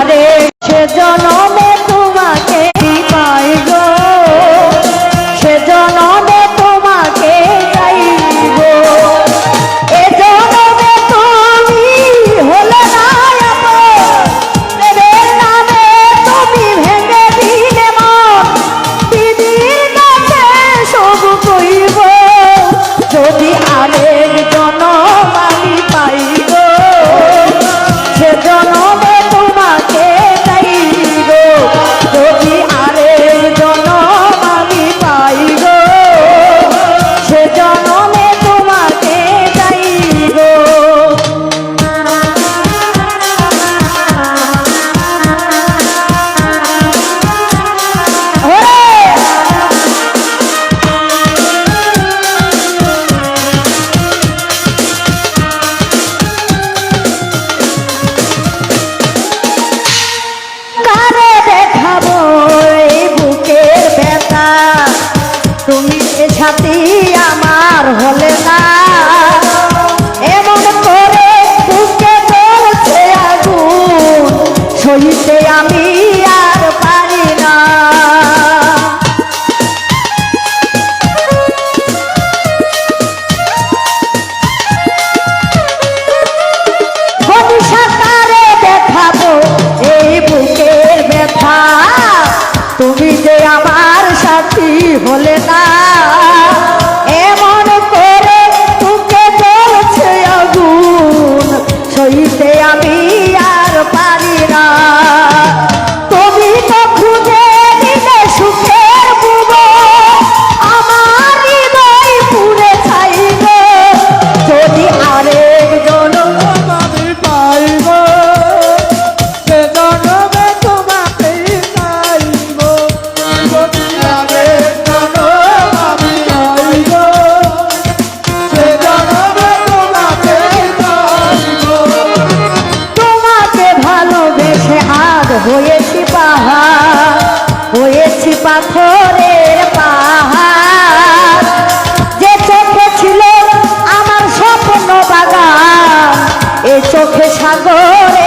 আরে সে জনমে তোমাকে পাই গো, সে জনমে তোমাকে চাইব। এ জনমে তুমি হলে না আপন, প্রেমের নামে তুমি ভেঙে দিলে মন। দিদির কাছে সব কইব, যদি আরেক জনম আমি পাই গো, সে জনমে তোমাকে চাইব। যদি আরেক জনম আমি পাই গো, সে জনমে তোমাকে চাইব। কারে দেখাবো এই বুকের ব্যথা, তুমি এ সাথী আমার হলে না। এমন করে বুকে জ্বলছে আগুন, সইতে আমি আর পারি না। সাঁতারে দেখাবো এই বুকের ব্যথা, তুমি যে আমার সাথী হলে না। এমন করে বুকে জ্বলছে আগুন, সইতে আমি আর পারি না। তুমি তো খুঁজে দিলে সুখের বুবো, আমার হৃদয় পুড়ে ছাইব। যদি আরেক জনম আমি পাইব, সে জনমে তোমাকে চাইব। যদি আরেক জনম আমি পাইব, সে জনমে তোমাকে চাইব। তোমাকে ভালোবেসে আজ হয়েছি পাহাড়, হয়েছি পাথরের পাহাড়। যে চোখে ছিল আমার স্বপ্ন বাগান, এ চোখে সাগরে